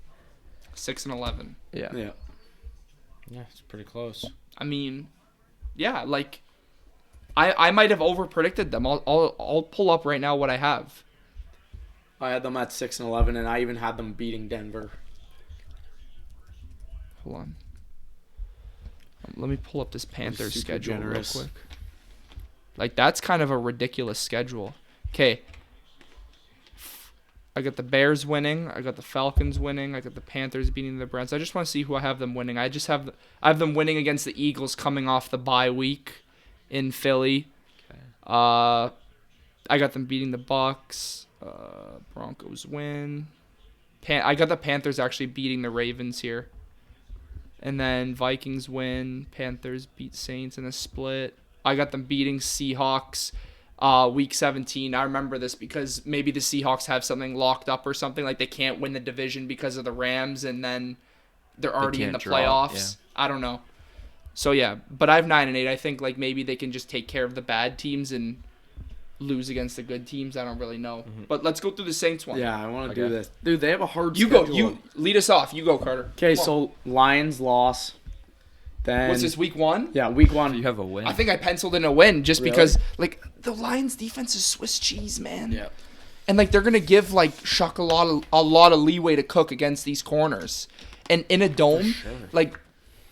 6-11. Yeah. Yeah. Yeah, it's pretty close. I mean, yeah, like I might have over predicted them. I'll pull up right now what I have. I had them at 6-11, and I even had them beating Denver. Hold on. Let me pull up this Panthers super schedule generous. real quick. Like that's kind of a ridiculous schedule. Okay. I got the Bears winning. I got the Falcons winning. I got the Panthers beating the Browns. I just want to see who I have them winning. I have them winning against the Eagles coming off the bye week in Philly. Okay. I got them beating the Bucks. Broncos win. I got the Panthers actually beating the Ravens here. And then Vikings win. Panthers beat Saints in a split. I got them beating Seahawks week 17. I remember this because maybe the Seahawks have something locked up or something. Like they can't win the division because of the Rams, and then they're already in the can't draw, playoffs. I don't know. So, yeah. But I have 9-8. I think like maybe they can just take care of the bad teams and lose against the good teams. I don't really know. But let's go through the Saints one. Yeah, I want to do Okay. this. Dude, they have a hard You schedule. go. You lead us off. You go, Carter. Okay, Come on. so Lions loss. Then What's this, week 1? Yeah, week 1. You have a win. I think I penciled in a win just Really? because, like, the Lions' defense is Swiss cheese, man. Yeah. And, like, they're going to give, like, Shuck a lot of leeway to cook against these corners. And in a dome, like,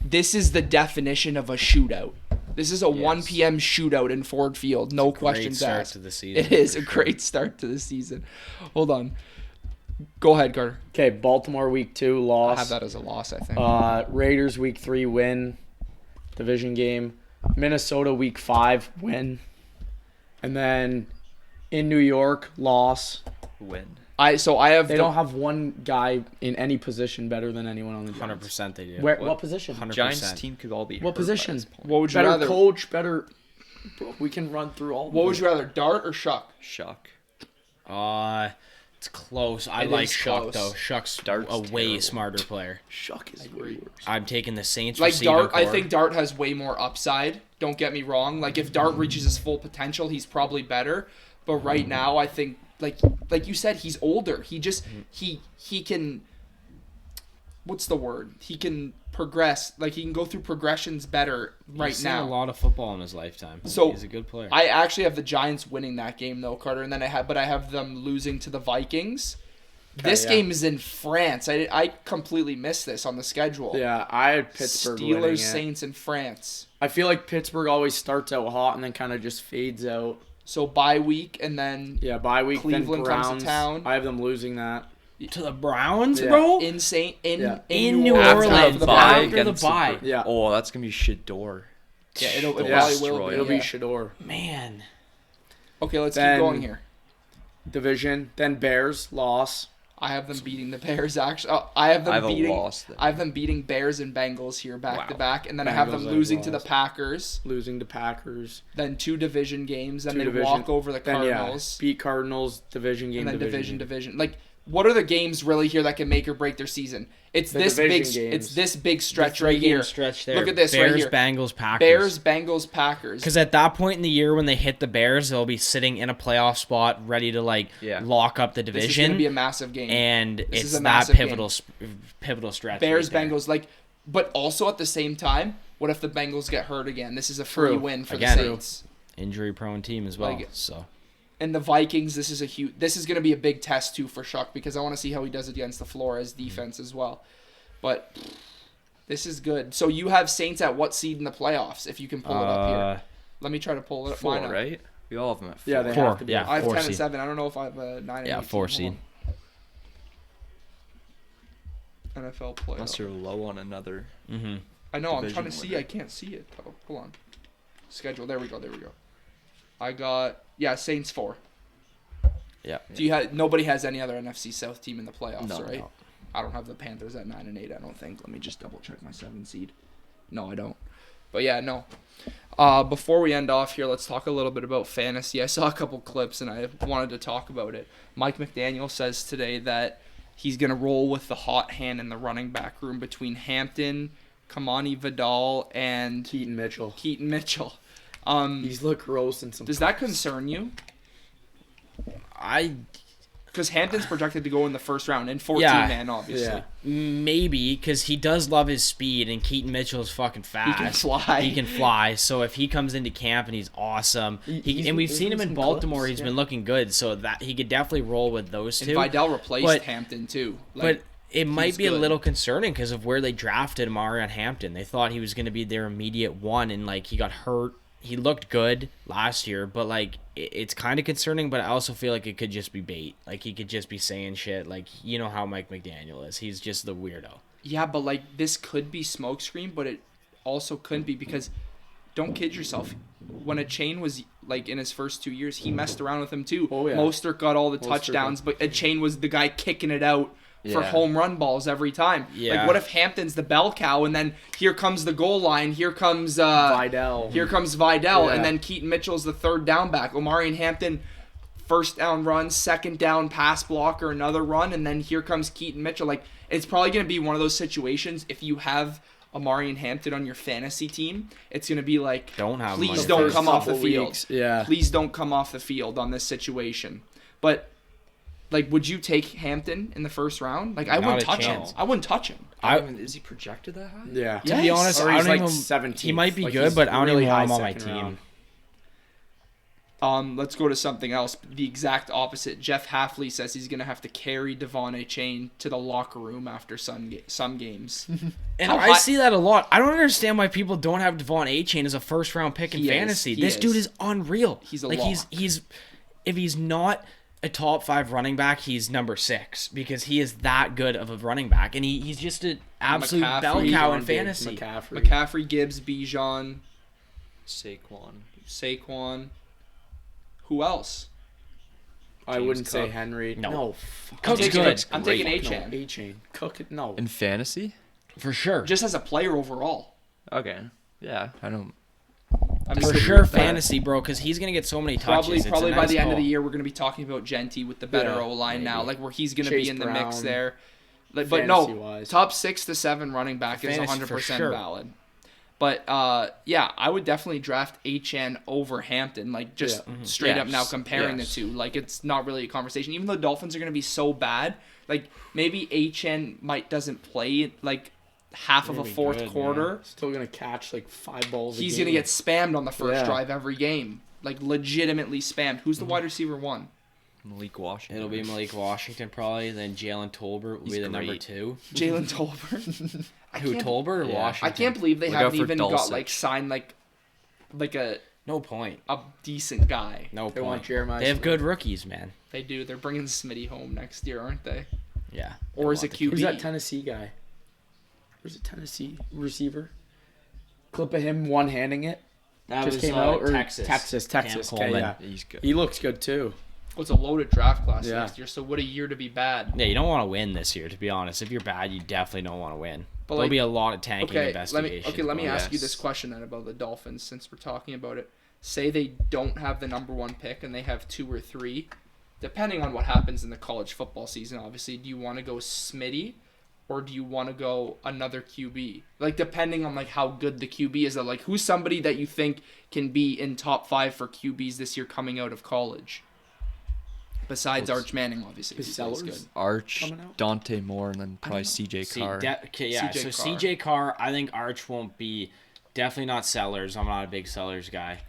this is the definition of a shootout. This is a 1 p.m. shootout in Ford Field. No questions start asked. to the season, It is for a sure. great start to the season. Hold on. Go ahead, Carter. Okay, Baltimore week 2 I loss. have that as a loss, I think. Raiders week 3 win. Division game. Minnesota week 5 win. And then in New York loss. win. I have They don't have one guy in any position better than anyone on the Giants. 100% they do. What position? 100%. Giants team could all be What hurt by position? this point. What would you Better rather? coach, better. Bro, we can run through all. What would you rather, Dart or Shuck? Shock. It's close. I It like is Shuck close. though. Shuck's Dart's a way terrible. smarter player. Shuck is agree. way worse. I'm taking the Saints Like receiving Dart, I core. think Dart has way more upside. Don't get me wrong. Like if Dart reaches his full potential, he's probably better. But right now, I think like you said, he's older. He just he can. What's the word? He can progress. Like he can go through progressions better right He's seen now. a lot of football in his lifetime. So, he's a good player. I actually have the Giants winning that game though, Carter, and then I have them losing to the Vikings. This yeah. game is in France. I completely missed this on the schedule. Yeah, I had Pittsburgh winning Steelers, it. Saints, in France. I feel like Pittsburgh always starts out hot and then kind of just fades out. So bye week and then Yeah, bye week. Cleveland then comes to Browns. town. I have them losing that. to the Browns, Yeah. bro. in In Orleans New after Orleans. the Bye. bye. After the against bye. Yeah. Oh, that's gonna be Shador. Yeah, it Yeah. probably will be. It'll yeah. be Shador. Man. Okay, let's Then- keep going here. Division. Then Bears loss. I have them beating the Bears. Actually, I have them I have a beating. loss there. I have them beating Bears and Bengals here back to Wow. back, and then I have Bengals them I've losing to the lost. Packers. Losing to Packers. Then 2 division games. Then Two they division- walk over the Then Cardinals. beat Cardinals. Division game. and then division. Like what are the games really here that can make or break their season? It's this big. games. It's this big stretch right here. Stretch there. Look at this Bears, right here. Bengals, Packers. Bears, Bengals, Packers. Because at that point in the year when they hit the Bears, they'll be sitting in a playoff spot, ready to lock up the division. This is going to be a massive game. And This is it's a that massive pivotal stretch. Bears, right there. Bengals, but also at the same time, what if the Bengals get hurt again? This is a free win for Again, the Saints. Injury-prone team as well. And the Vikings, this is going to be a big test too for Shuck because I want to see how he does against the Flores defense as well. But this is good. So you have Saints at what seed in the playoffs? If you can pull it up here, let me try to pull it up. 4, Mine up. right? We all have them at 4. Yeah, they 4. have to be. Yeah, I have 4 10 seed. and 7. I don't know if I have a 9 and 8. 4 seed. NFL playoffs. Unless you're low on another. Mm-hmm. I know. I'm division trying to see. winner. I can't see it though. Hold on. Schedule. There we go. I got Saints 4. Yeah. Do you have? Nobody has any other NFC South team in the playoffs, No, right? no. I don't have the Panthers at 9 and 8. I don't think. Let me just double check my 7 seed. No, I don't. But yeah, no. Before we end off here, let's talk a little bit about fantasy. I saw a couple clips and I wanted to talk about it. Mike McDaniel says today that he's gonna roll with the hot hand in the running back room between Hampton, Kamani Vidal, and Keaton Mitchell. He's looked gross in some. Does that concern you? Because Hampton's projected to go in the first round in 14-man, obviously. Yeah. Maybe, because he does love his speed, and Keaton Mitchell's fucking fast. He can fly. So if he comes into camp and he's awesome, and we've seen him in Baltimore, he's been looking good. So that he could definitely roll with those two. And Vidal replaced Hampton too. But it might be a little concerning because of where they drafted Amari on Hampton. They thought he was going to be their immediate one, and he got hurt. He looked good last year, but it's kind of concerning. But I also feel like it could just be bait. He could just be saying shit. You know how Mike McDaniel is. He's just the weirdo. Yeah, but this could be smokescreen, but it also couldn't be because don't kid yourself. When a chain was in his first 2 years, he messed around with him too. Oh, yeah. Mostert got all the touchdowns, but a chain was the guy kicking it out for home run balls every time. Yeah. What if Hampton's the bell cow and then here comes the goal line, here comes Vidal. Here comes Vidal, Yeah. and then Keaton Mitchell's the third down back. Omari and Hampton, first down run, second down pass block or another run, and then here comes Keaton Mitchell. It's probably going to be one of those situations if you have Omari and Hampton on your fantasy team, it's going to be don't have please him on don't your come off the couple field. weeks. Yeah. Please don't come off the field on this situation. But would you take Hampton in the first round? I Not wouldn't a touch chance. him. I wouldn't touch him. Is he projected that high? Yeah. To be Yes. honest, Or I he's don't even. 17th. He might be good, he's but I don't really even want him high on my second team. round. Let's go to something else. The exact opposite. Jeff Halfley says he's going to have to carry Devon Achane to the locker room after some games. And How I high- see that a lot. I don't understand why people don't have Devon Achane as a first round pick in He is. fantasy. He This is. dude is unreal. He's a he's if he's not a top 5 running back, he's number 6 because he is that good of a running back, and he's just an absolute bell cow in fantasy. McCaffrey, Gibbs, Bijan, Saquon. Who else? I James wouldn't say Cook. Henry. No. No. Cook's good. I'm taking No, Achane. Achane. Cook. No. In fantasy? For sure. Just as a player overall. Okay. Yeah, I don't. I'm For just sure agree with that. fantasy, bro, because he's going to get so many touches. Probably It's a by nice the end of call. the year, we're going to be talking about Genty with the better Yeah, O-line now, maybe. where he's going to Chase be in the mix Brown. there. But no, Fantasy-wise. top 6 to 7 running back is Fantasy for 100% sure. valid. But yeah, I would definitely draft HN over Hampton, straight up now comparing the two. It's not really a conversation. Even though the Dolphins are going to be so bad, maybe HN doesn't play half of a Really fourth good, quarter. Still gonna catch 5 balls. He's going to get spammed on the first Yeah. drive every game. Legitimately spammed. Who's the wide receiver 1? Malik Washington. It'll be Malik Washington probably, then Jalen Tolbert will He's be the number great. 2. Jalen Tolbert. Who, Tolbert or Yeah. Washington? I can't believe they Look out haven't for even got Dulcich. signed No point. a decent guy. No They want point. Jeremiah. They have Smith. good rookies, man. They do. They're bringing Smitty home next year, aren't they? Yeah. Or is it QB? Who's that Tennessee guy? Where's the Tennessee receiver? Clip of him one-handing it. That Just was came out. Or Texas. Texas. Cam Okay, Coleman. yeah. He's good. He looks good too. Well, it's a loaded draft class Yeah. next year, so what a year to be bad. Yeah, you don't want to win this year, to be honest. If you're bad, you definitely don't want to win. But, There'll be a lot of tanking Okay, investigations. let me going ask on. you this question then about the Dolphins, since we're talking about it. Say they don't have the number 1 pick and they have 2 or 3. depending on what happens in the college football season, obviously, do you want to go Smitty or do you want to go another QB? Like, depending on, like, how good the QB is. Like, who's somebody that you think can be in top 5 for QBs this year coming out of college? Besides Arch Manning, obviously. He's good. Arch, Dante Moore, and then probably CJ Carr. CJ Carr, I think Arch won't be... Definitely not Sellers. I'm not a big Sellers guy.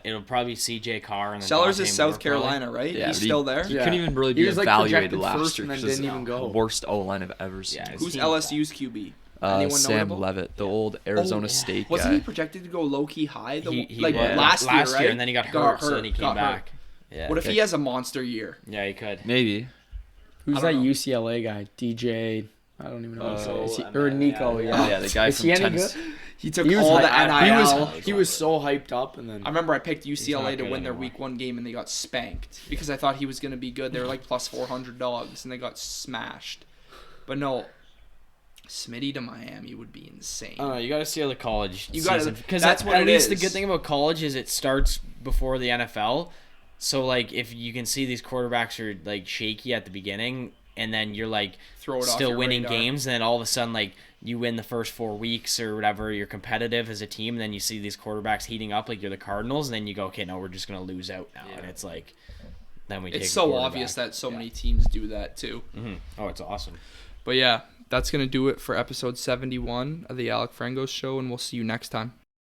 It'll probably be CJ Carr. And then Sellers Dante is South Moore, Carolina, probably. right? Yeah, He's still there? He couldn't even really He be was, like, evaluated projected last first year and then because didn't even go. the worst O-line I've ever seen. Yeah, Who's team LSU's QB? Anyone Sam notable? Leavitt, the old Arizona State guy. Wasn't he projected to go low-key high? He Last year, right? and then he got hurt, so then he came back. Yeah. What if he has a monster year? Yeah, he could. Maybe. Who's that know. UCLA guy? DJ. I don't even know. Or Nico. Yeah. The guy Is from he any Tennessee. good? He took He was all the hyped. NIL. He was so hyped up, and then I remember I picked UCLA not to good win their anymore. week 1 game, and they got spanked because I thought he was going to be good. They were like plus 400 dogs, and they got smashed. But no, Smitty to Miami would be insane. You got to see how the college You gotta- season, because that's what at it least the is. good thing about college is it starts before the NFL. So like if you can see these quarterbacks are like shaky at the beginning, and then you're like Throw it off still your winning radar. games, and then all of a sudden like you win the first 4 weeks or whatever, you're competitive as a team, and then you see these quarterbacks heating up like you're the Cardinals, and then you go, okay, no, we're just gonna lose out now, and it's like then we. It's take a so quarterback. obvious that so many teams do that too. Mm-hmm. Oh, it's awesome. But yeah, that's going to do it for episode 71 of the Alec Frengos Show, and we'll see you next time.